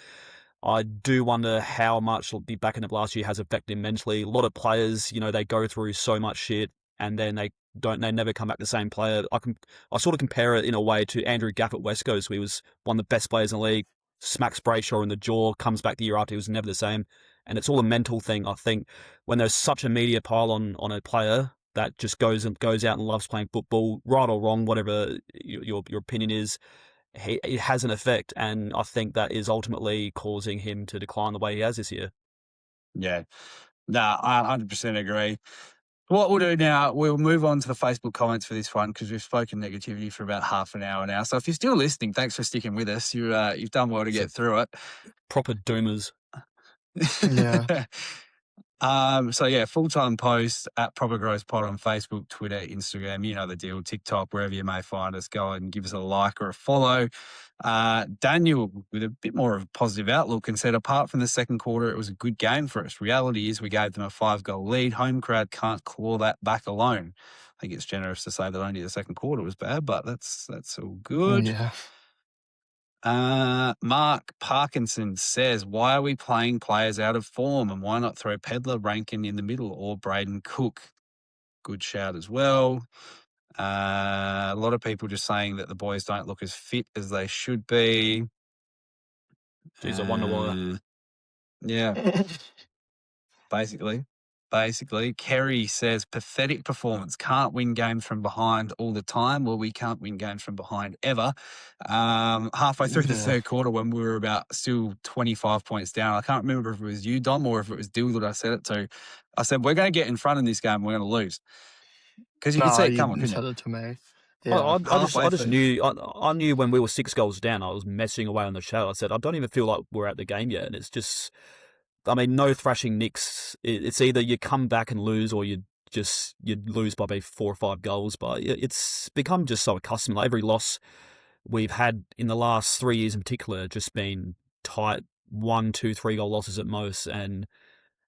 I do wonder how much the back end of last year has affected him mentally. A lot of players, they go through so much shit and then they never come back the same player. I sort of compare it in a way to Andrew Gaff at West Coast, who he was one of the best players in the league, smacks Brayshaw in the jaw, comes back the year after, he was never the same. And it's all a mental thing, I think. When there's such a media pile on a player that just goes out and loves playing football, right or wrong, whatever your opinion is, it has an effect, and I think that is ultimately causing him to decline the way he has this year. Yeah. No, I 100% agree. What we'll do now, we'll move on to the Facebook comments for this one because we've spoken negativity for about half an hour now. So if you're still listening, thanks for sticking with us. You've done well to get through it. Proper doomers. yeah. So yeah, full-time post at Proper Growth Pod on Facebook, Twitter, Instagram, you know the deal, TikTok, wherever you may find us. Go and give us a like or a follow. Daniel, with a bit more of a positive outlook, and said, apart from the second quarter, it was a good game for us. Reality is we gave them a 5-goal lead. Home crowd can't claw that back alone. I think it's generous to say that only the second quarter was bad, but that's all good. Yeah. Mark Parkinson says, why are we playing players out of form, and why not throw Pedler, Rankin in the middle, or Braden Cook? Good shout as well. A lot of people just saying that the boys don't look as fit as they should be. Jeez, I wonder why. Yeah. Basically, Kerry says, pathetic performance. Can't win games from behind all the time. Well, we can't win games from behind ever. Halfway through the third quarter, when we were about still 25 points down, I can't remember if it was you, Dom, or if it was Dill that I said it to. I said, we're going to get in front in this game. We're going to lose. Because you could see it coming, couldn't said you? it to me. Yeah. I just knew. I knew when we were 6 goals down, I was messing away on the show. I said, I don't even feel like we're at the game yet. And it's just, I mean, no thrashing nicks. It's either you come back and lose, or you lose by maybe 4 or 5 goals. But it's become just so accustomed. Like every loss we've had in the last 3 years in particular, just been tight 1, 2, 3 goal losses at most. And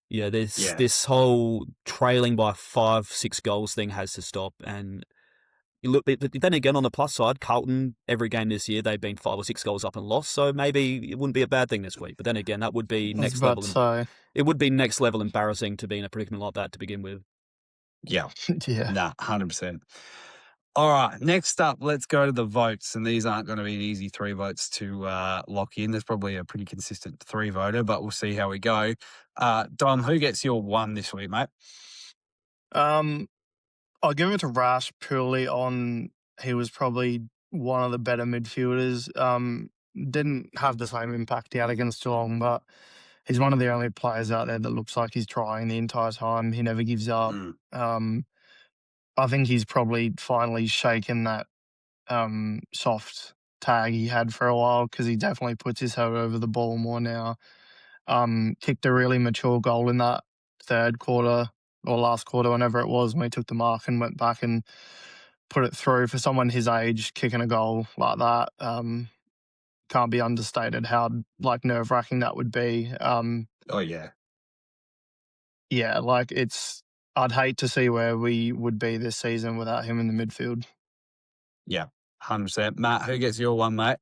yeah, this whole trailing by 5, 6 goals thing has to stop. And you look, but then again, on the plus side, Carlton, every game this year, they've been 5 or 6 goals up and lost. So maybe it wouldn't be a bad thing this week. But then again, that would be next level. It would be next level embarrassing to be in a predicament like that to begin with. Yeah. Yeah. Nah, 100%. All right, next up, let's go to the votes. And these aren't going to be an easy 3 votes to lock in. There's probably a pretty consistent 3-voter, but we'll see how we go. Dom, who gets your 1 this week, mate? I'll give it to Rash purely on he was probably one of the better midfielders. Didn't have the same impact he had against Geelong, but he's one of the only players out there that looks like he's trying the entire time. He never gives up. I think he's probably finally shaken that soft tag he had for a while, because he definitely puts his head over the ball more now. Kicked a really mature goal in that third quarter or last quarter, whenever it was, when he took the mark and went back and put it through. For someone his age, kicking a goal like that, can't be understated how like nerve-wracking that would be. Oh yeah. Yeah, like I'd hate to see where we would be this season without him in the midfield. Yeah, 100%. Matt, who gets your one, mate?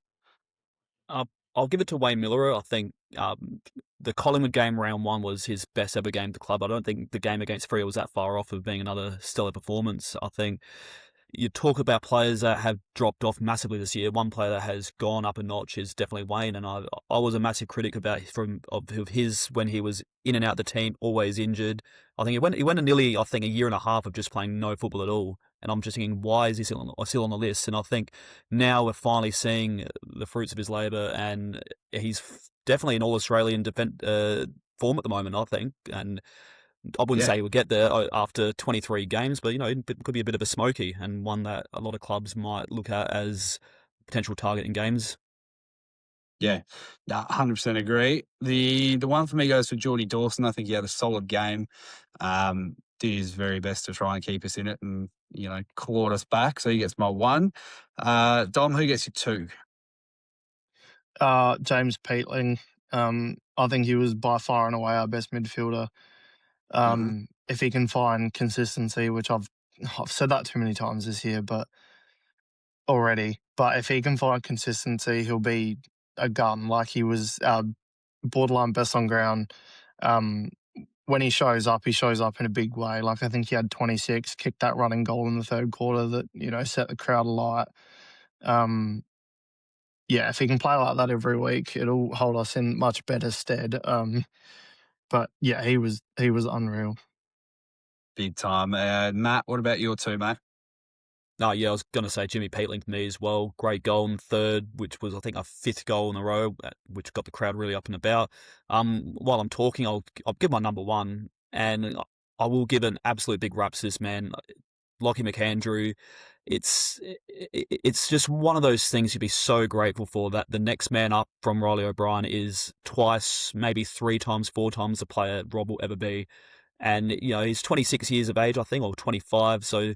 I'll give it to Wayne Miller. I think the Collingwood game round one was his best ever game at the club. I don't think the game against Freo was that far off of being another stellar performance. I think you talk about players that have dropped off massively this year. One player that has gone up a notch is definitely Wayne, and I was a massive critic of his when he was in and out the team, always injured. I think he went nearly a year and a half of just playing no football at all. And I'm just thinking, why is he still on the list? And I think now we're finally seeing the fruits of his labour, and he's definitely an All-Australian form at the moment, I think. And I wouldn't say he would get there after 23 games, but, it could be a bit of a smoky, and one that a lot of clubs might look at as potential target in games. Yeah, 100% agree. The one for me goes for Geordie Dawson. I think he had a solid game. Did his very best to try and keep us in it and, clawed us back. So he gets my one. Dom, who gets you two? James Peatling. I think he was by far and away our best midfielder. If he can find consistency, which I've said that too many times this year, but if he can find consistency, he'll be a gun. Like, he was borderline best on ground. When he shows up in a big way. Like, I think he had 26, kicked that running goal in the third quarter that, set the crowd alight. Yeah, if he can play like that every week, it'll hold us in much better stead. But yeah, he was unreal. Big time. Matt, what about your two, mate? No, yeah, I was going to say Jimmy Peatling to me as well. Great goal in third, which was, I think, a fifth goal in a row, which got the crowd really up and about. While I'm talking, I'll give my number one, and I will give an absolute big rap to this man, Lockie McAndrew. It's just one of those things you'd be so grateful for, that the next man up from Reilly O'Brien is twice, maybe 3 times, 4 times the player Rob will ever be. And, he's 26 years of age, I think, or 25. So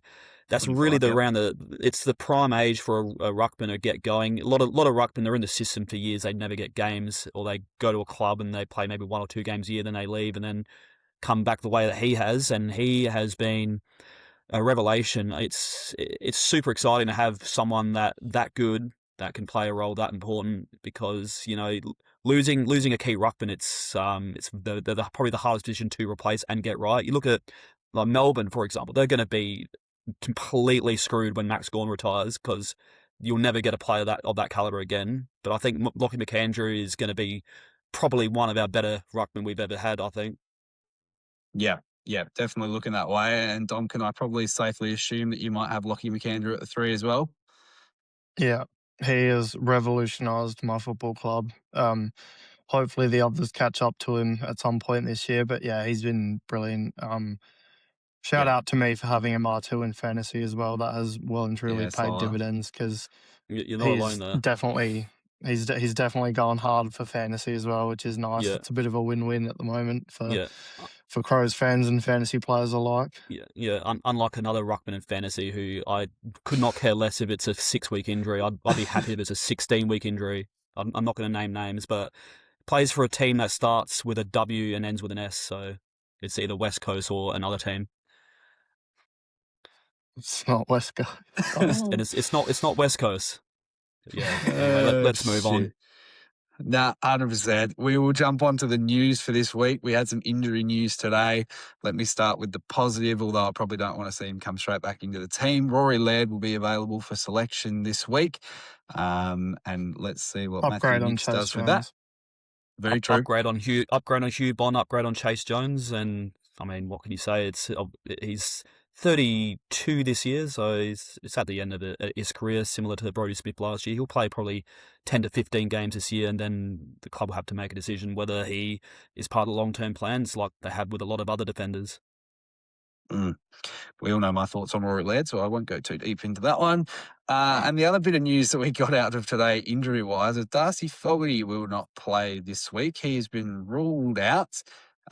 that's really it's the prime age for a ruckman to get going. A lot of ruckmen, they're in the system for years. They never get games, or they go to a club and they play maybe 1 or 2 games a year, then they leave and then come back the way that he has. And he has been a revelation. It's super exciting to have someone that good, that can play a role that important, because losing a key ruckman, they're probably the hardest position to replace and get right. You look at like Melbourne, for example, they're going to be completely screwed when Max Gawn retires, because you'll never get a player of that caliber again. But I think Lockie McAndrew is going to be probably one of our better ruckmen we've ever had, I think. Yeah, definitely looking that way. And Dom, can I probably safely assume that you might have Lockie McAndrew at the 3 as well? Yeah, he has revolutionised my football club. Hopefully the others catch up to him at some point this year. But yeah, he's been brilliant. Shout out to me for having him R2 in fantasy as well. That has well and truly paid dividends, because you're not alone there. He's definitely gone hard for fantasy as well, which is nice. It's a bit of a win-win at the moment for Crows fans and fantasy players alike. Yeah. Unlike another ruckman in fantasy, who I could not care less if it's a 6-week injury. I'd be happy if it's a 16-week injury. I'm not going to name names, but plays for a team that starts with a W and ends with an S. So it's either West Coast or another team. It's not West Coast. And it's not West Coast. Yeah. Anyway, let's move on. Nah, 100%. We will jump on to the news for this week. We had some injury news today. Let me start with the positive, although I probably don't want to see him come straight back into the team. Rory Laird will be available for selection this week. And let's see what Matthew Nicks does with that. Very true. Upgrade on Hugh Bond, upgrade on Chase Jones, and I mean, what can you say? He's 32 this year, so it's at the end of his career, similar to Brodie Smith last year. He'll play probably 10 to 15 games this year, and then the club will have to make a decision whether he is part of the long-term plans like they have with a lot of other defenders. We all know my thoughts on Rory Laird, so I won't go too deep into that one. And the other bit of news that we got out of today, injury-wise, is Darcy Fogarty will not play this week. He has been ruled out.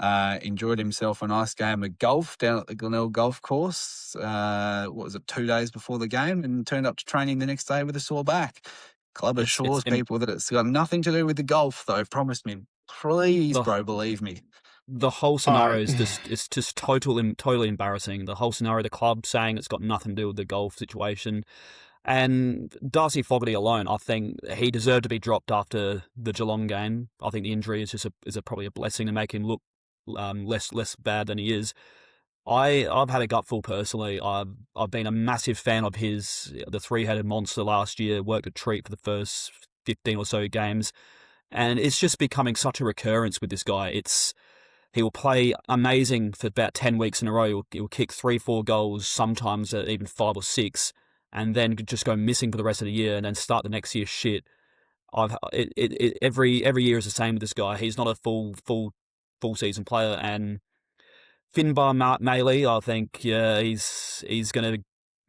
Enjoyed himself a nice game of golf down at the Glenelg Golf Course. 2 days before the game, and turned up to training the next day with a sore back. Club assures people that it's got nothing to do with the golf, though. Promised me, please, bro, believe me. The whole scenario is just totally embarrassing. The whole scenario, the club saying it's got nothing to do with the golf situation. And Darcy Fogarty alone, I think he deserved to be dropped after the Geelong game. I think the injury is probably a blessing to make him look less bad than he is. I've had a gutful personally. I've been a massive fan of the three-headed monster last year. Worked a treat for the first 15 or so games, and it's just becoming such a recurrence with this guy. He will play amazing for about 10 weeks in a row. He'll kick 3-4 goals, sometimes even 5 or 6, and then just go missing for the rest of the year, and then start the next year shit. Every year is the same with this guy. He's not a full season player, and Finbar Maley, I think, he's going to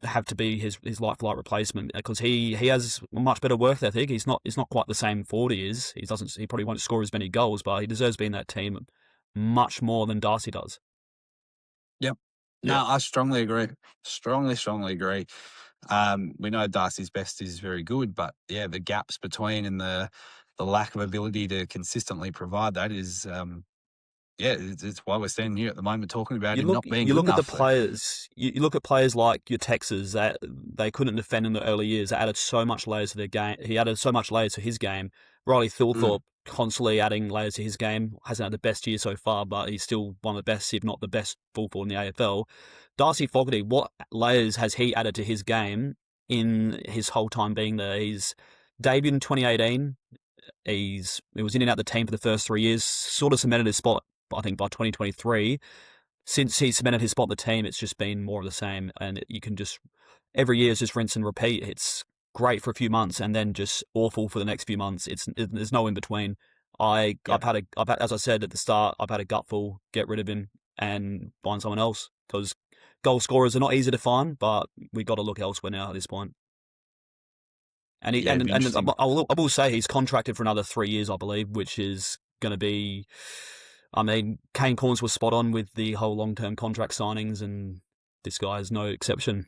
have to be his life for life replacement, because he has a much better work ethic. He's not quite the same forward he is. He probably won't score as many goals, but he deserves to be in that team much more than Darcy does. Yep. No, I strongly agree. Strongly agree. We know Darcy's best is very good, but yeah, the gaps between and the lack of ability to consistently provide that is, it's why we're standing here at the moment talking about him not being good enough. You look at the players. You look at players like your Texas that they couldn't defend in the early years. They added so much layers to their game. He added so much layers to his game. Riley Thilthorpe constantly adding layers to his game. Hasn't had the best year so far, but he's still one of the best, if not the best, full forward in the AFL. Darcy Fogarty, what layers has he added to his game in his whole time being there? He's debuted in 2018. He was in and out the team for the first 3 years. Sort of cemented his spot, I think, by 2023. Since he cemented his spot in the team, it's just been more of the same. And you can just, every year is just rinse and repeat. It's great for a few months and then just awful for the next few months. There's no in between. I've had, as I said at the start, I've had a gutful, get rid of him and find someone else, because goal scorers are not easy to find, but we've got to look elsewhere now at this point. And I will say he's contracted for another 3 years, I believe, which is going to be, I mean, Kane Corns was spot on with the whole long-term contract signings, and this guy is no exception.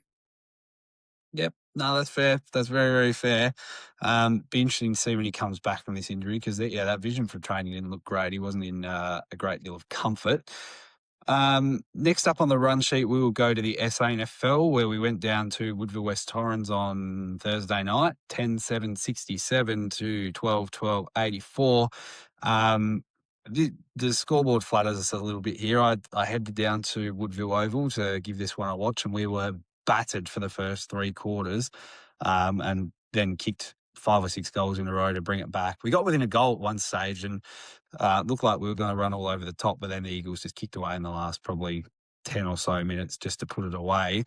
Yep. No, that's fair. That's very, very fair. Be interesting to see when he comes back from this injury, because that vision for training didn't look great. He wasn't in a great deal of comfort. Next up on the run sheet, we will go to the SANFL, where we went down to Woodville West Torrens on Thursday night, 10-7-67 to 12-12-84. The scoreboard flutters us a little bit here. I headed down to Woodville Oval to give this one a watch, and we were battered for the first 3 quarters, and then kicked 5 or 6 goals in a row to bring it back. We got within a goal at one stage, and looked like we were going to run all over the top, but then the Eagles just kicked away in the last probably 10 or so minutes just to put it away.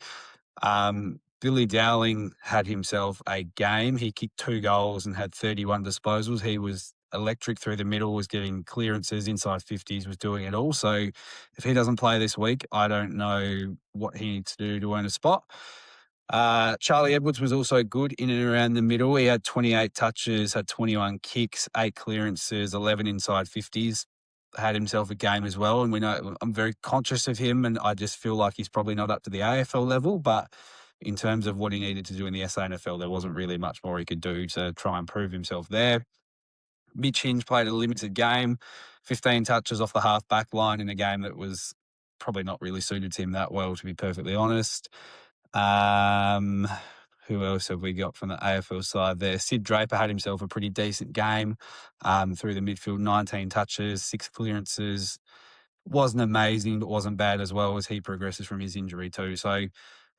Billy Dowling had himself a game. He kicked 2 goals and had 31 disposals. He was electric through the middle, was getting clearances inside 50s, was doing it all. So if he doesn't play this week, I don't know what he needs to do to earn a spot. Charlie Edwards was also good in and around the middle. He had 28 touches, had 21 kicks, 8 clearances, 11 inside 50s. Had himself a game as well. And we know I'm very conscious of him, and I just feel like he's probably not up to the AFL level. But in terms of what he needed to do in the SANFL, there wasn't really much more he could do to try and prove himself there. Mitch Hinge played a limited game, 15 touches off the half-back line in a game that was probably not really suited to him that well, to be perfectly honest. Who else have we got from the AFL side there? Sid Draper had himself a pretty decent game through the midfield, 19 touches, 6 clearances. Wasn't amazing, but wasn't bad as well as he progresses from his injury too. So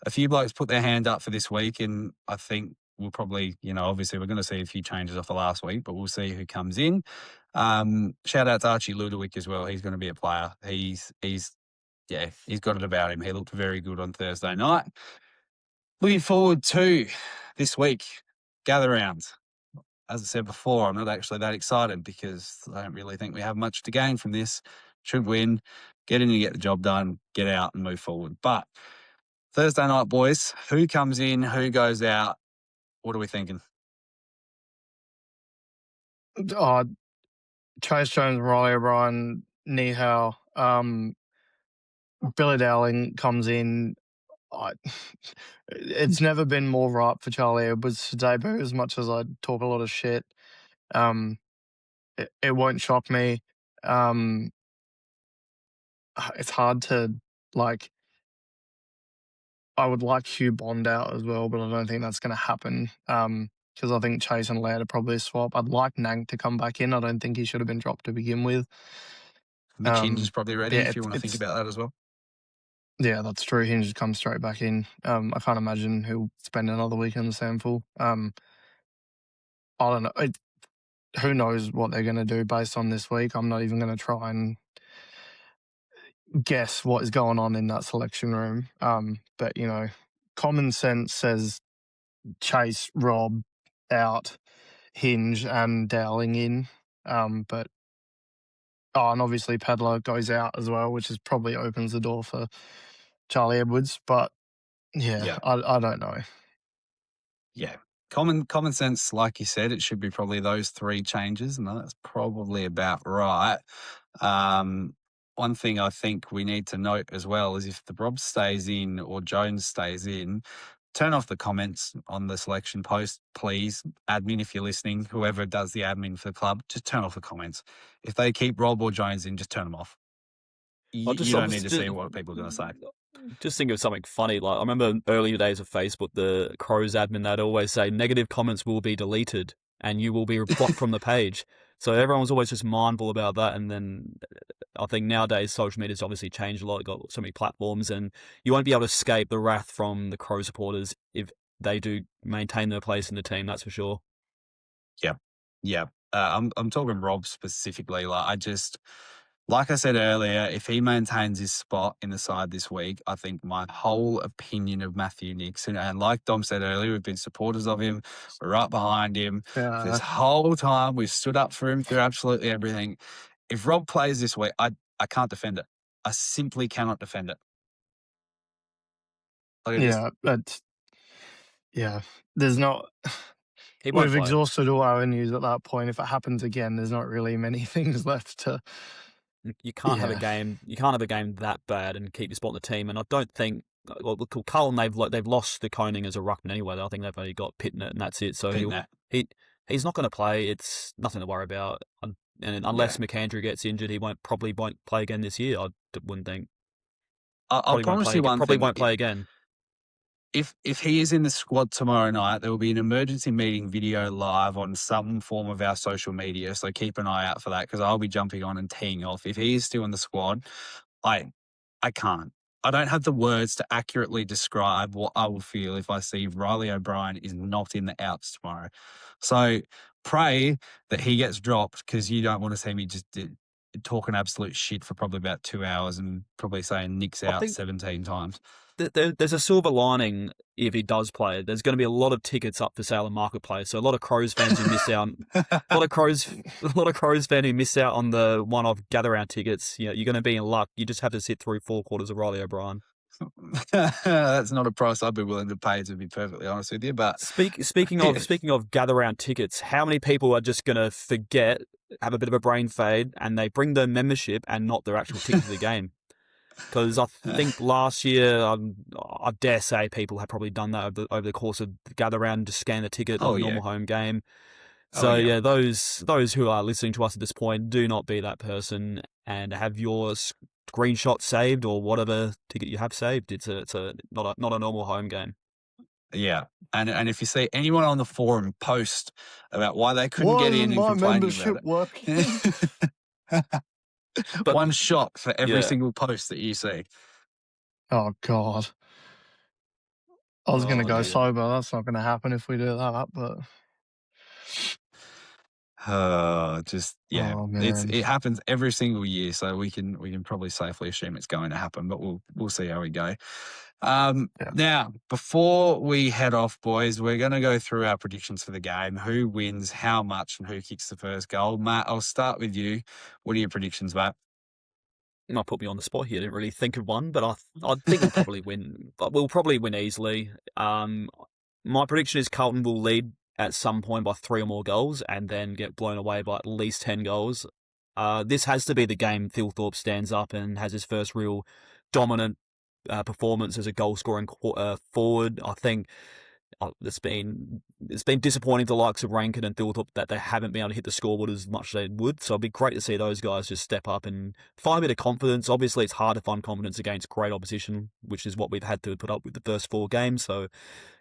a few blokes put their hand up for this week, and I think we'll probably, obviously we're going to see a few changes off the last week, but we'll see who comes in. Shout out to Archie Ludowick as well. He's going to be a player. He's yeah, he's got it about him. He looked very good on Thursday night. Looking forward to this week, gather rounds. As I said before, I'm not actually that excited because I don't really think we have much to gain from this. Should win, get in and get the job done, get out and move forward. But Thursday night, boys, who comes in, who goes out? What are we thinking? Chase Jones, Reilly O'Brien, Nihao, Billy Dowling comes in. It's never been more ripe for Charlie Edwards to debut. As much as I talk a lot of shit, it won't shock me. It's hard to like. I would like Hugh Bond out as well, but I don't think that's going to happen. Because I think Chase and Laird are probably a swap. I'd like Nang to come back in. I don't think he should have been dropped to begin with. Mitch Hinge is probably ready if you want to think it's about that as well. Yeah, that's true. Hinge just comes straight back in. I can't imagine he'll spend another week in the sample. I don't know. Who knows what they're going to do based on this week? I'm not even going to try and guess what is going on in that selection room. But you know, common sense says Chase, Rob out, Hinge and Dowling in. But and obviously Pedler goes out as well, which is probably opens the door for Charlie Edwards. But yeah. I don't know. Yeah. Common sense, like you said, it should be probably those three changes, and that's probably about right. One thing I think we need to note as well is if the Rob stays in or Jones stays in, turn off the comments on the selection post, please. Admin, if you're listening, whoever does the admin for the club, just turn off the comments. If they keep Rob or Jones in, just turn them off. You don't need to see what people are going to say. Just think of something funny. Like I remember early days of Facebook, the Crows admin, they'd always say negative comments will be deleted and you will be blocked from the page. So everyone was always just mindful about that. And then I think nowadays social media's obviously changed a lot. You've got so many platforms and you won't be able to escape the wrath from the Crow supporters if they do maintain their place in the team. That's for sure. Yeah. I'm talking Rob specifically. Like I said earlier, if he maintains his spot in the side this week, I think my whole opinion of Matthew Nixon, and like Dom said earlier, we've been supporters of him. We're right behind him. This whole time we've stood up for him through absolutely everything. If Rob plays this week, I can't defend it. I simply cannot defend it. There's not. We've exhausted all our avenues at that point. If it happens again, there's not really many things left to. You can't have a game. You can't have a game that bad and keep your spot in the team. And I don't think. Well, Cullen, they've lost the Koning as a ruckman anyway. I think they've only got Pitnet and that's it. So he's not going to play. It's nothing to worry about. And unless McAndrew gets injured, he probably won't play again this year. I wouldn't think. I'll promise you one thing. Probably won't play again. If he is in the squad tomorrow night, there will be an emergency meeting video live on some form of our social media. So keep an eye out for that because I'll be jumping on and teeing off. If he is still in the squad, I can't. I don't have the words to accurately describe what I will feel if I see Reilly O'Brien is not in the outs tomorrow. So pray that he gets dropped because you don't want to see me just talking absolute shit for probably about 2 hours and probably saying Nick's out 17 times. There's a silver lining if he does play. There's going to be a lot of tickets up for sale in Marketplace. So a lot of Crows fans who miss out. a lot of Crows fans who miss out on the one-off gather round tickets. You know, you're going to be in luck. You just have to sit through 4 quarters of Reilly O'Brien. That's not a price I'd be willing to pay, to be perfectly honest with you. But speaking of gather round tickets, how many people are just going to forget, have a bit of a brain fade, and they bring their membership and not their actual ticket to the game? Because I think last year, I dare say people have probably done that over the course of the gather round, just scan the ticket of a normal home game. So those who are listening to us at this point, do not be that person and have your screenshot saved or whatever ticket you have saved. It's not a normal home game. Yeah, and if you see anyone on the forum post about why they couldn't get in and complaining about it. But one shot for every single post that you see. Oh, God. I was going to go sober. That's not going to happen if we do that, but... Oh man. it happens every single year, so we can probably safely assume it's going to happen, but we'll see how we go. Yeah. Now, before we head off, boys, we're going to go through our predictions for the game, who wins, how much, and who kicks the first goal. Matt, I'll start with you. What are your predictions, Matt? Not put me on the spot here. I didn't really think of one, but I think we'll probably win. But we'll probably win easily. My prediction is Carlton will lead at some point by 3 or more goals, and then get blown away by at least 10 goals. This has to be the game Thilthorpe stands up and has his first real dominant performance as a goal scoring forward. I think it's been disappointing to the likes of Rankin and Thilthorpe that they haven't been able to hit the scoreboard as much as they would. So it'd be great to see those guys just step up and find a bit of confidence. Obviously, it's hard to find confidence against great opposition, which is what we've had to put up with the first 4 games. So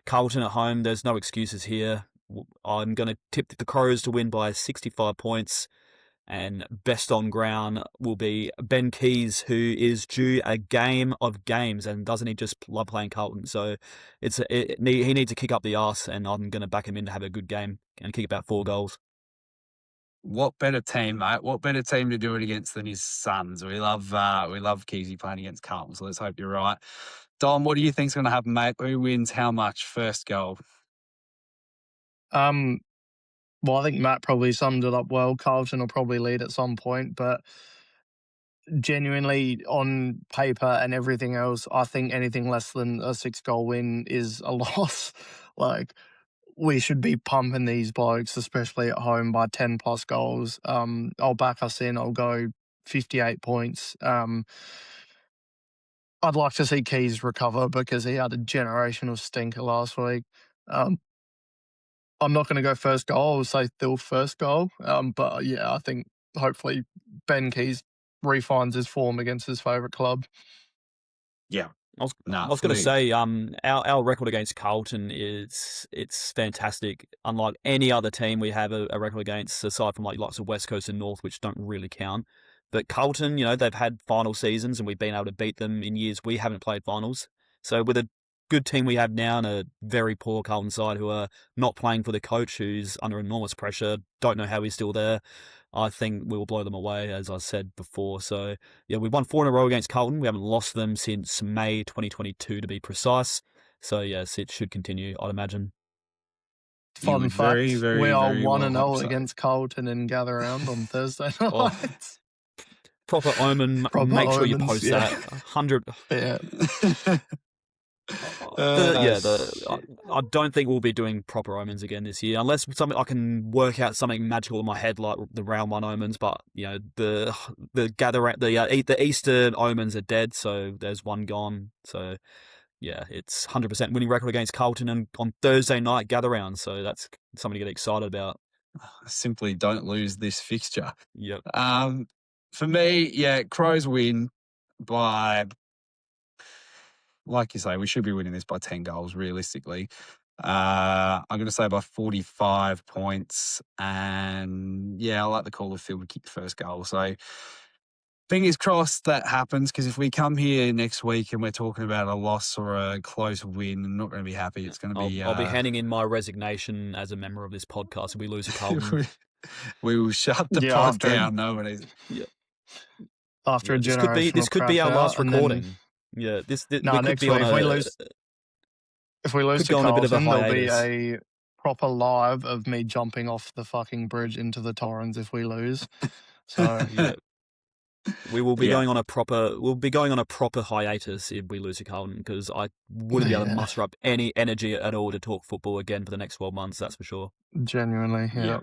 Carlton at home, there's no excuses here. I'm going to tip the Crows to win by 65 points. And best on ground will be Ben Keys, who is due a game of games, and doesn't he just love playing Carlton? So he needs to kick up the arse, and I'm going to back him in to have a good game and kick about 4 goals. What better team, mate? What better team to do it against than his Suns? We love Keezy playing against Carlton, so let's hope you're right. Dom, what do you think's going to happen, mate? Who wins? How much? First goal. Well, I think Matt probably summed it up well. Carlton will probably lead at some point, but genuinely, on paper and everything else, I think anything less than a 6-goal win is a loss. Like, we should be pumping these blokes, especially at home, by 10+ goals. I'll back us in. I'll go 58 points. I'd like to see Keys recover because he had a generational stinker last week. I'm not going to go first goal. I'll say Thil first goal. But yeah, I think hopefully Ben Keys refines his form against his favourite club. Yeah. I was going to say, our record against Carlton it's fantastic. Unlike any other team we have a record against, aside from like lots of West Coast and North, which don't really count. But Carlton, they've had final seasons and we've been able to beat them in years we haven't played finals. So with a good team we have now and a very poor Carlton side who are not playing for the coach, who's under enormous pressure, don't know how he's still there, I think we will blow them away, as I said before. So, yeah, we've won 4 in a row against Carlton. We haven't lost them since May 2022, to be precise. So, yes, it should continue, I'd imagine. Fun fact, we are 1-0 against Carlton in Gather Round on Thursday night. Proper omen. Make sure you post that. 100. Yeah. I don't think we'll be doing proper omens again this year, unless I can work out something magical in my head like the round 1 omens. But the Eastern omens are dead, so there's one gone. So yeah, it's 100% winning record against Carlton and on Thursday night gather round. So that's something to get excited about. Simply don't lose this fixture. Yep. For me, yeah, Crows win by, like you say, we should be winning this by 10 goals, realistically. I'm going to say by 45 points. And, yeah, I like the call of Phil to kick the first goal. So, fingers crossed that happens, because if we come here next week and we're talking about a loss or a close win, I'm not going to be happy. It's going to be... I'll be handing in my resignation as a member of this podcast if we lose a Carlton. We will shut the pod down. Nobody... Yeah. After a generational this could be our last recording. Yeah, this next week if we lose to Carlton, there'll be a proper live of me jumping off the fucking bridge into the Torrens if we lose. So yeah. We will be going on a proper hiatus if we lose to Carlton, because I wouldn't be able to muster up any energy at all to talk football again for the next 12 months. That's for sure. Genuinely, yeah.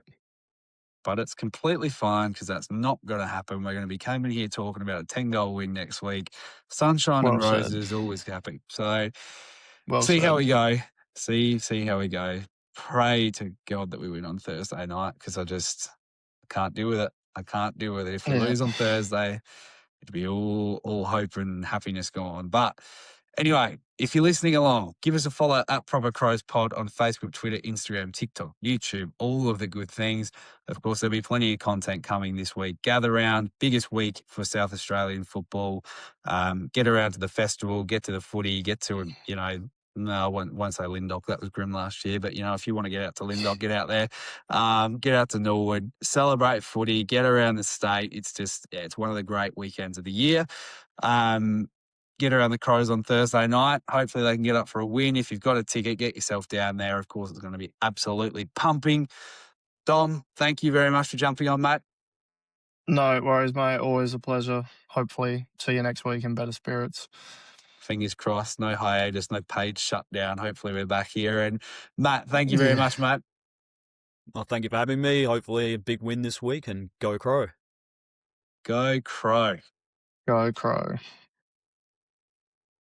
But it's completely fine, because that's not going to happen. We're going to be coming here talking about a 10-goal win next week. Sunshine and roses, always happy. So see how we go. See how we go. Pray to God that we win on Thursday night, because I can't deal with it. I can't deal with it. If we lose on Thursday, it'd be all hope and happiness gone. But anyway, if you're listening along, give us a follow at Proper Crows Pod on Facebook, Twitter, Instagram, TikTok, YouTube, all of the good things. Of course, there'll be plenty of content coming this week. Gather round, biggest week for South Australian football. Get around to the festival, get to the footy, get to, No, I won't say Lyndoch. That was grim last year. But, if you want to get out to Lyndoch, get out there. Get out to Norwood. Celebrate footy. Get around the state. It's just, it's one of the great weekends of the year. Get around the Crows on Thursday night. Hopefully they can get up for a win. If you've got a ticket, get yourself down there. Of course, it's going to be absolutely pumping. Dom, thank you very much for jumping on, mate. No worries, mate. Always a pleasure. Hopefully, see you next week in better spirits. Fingers crossed. No hiatus, no page shutdown. Hopefully we're back here. And Matt, thank you very much, mate. Well, thank you for having me. Hopefully a big win this week, and go Crow. Go Crow. Go Crow.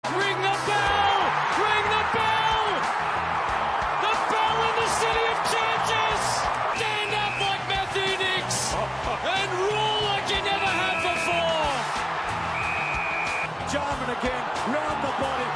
Ring the bell! Ring the bell! The bell in the city of churches! Stand up like Matthew Nicks and rule like you never have before! Jarman again, round the body.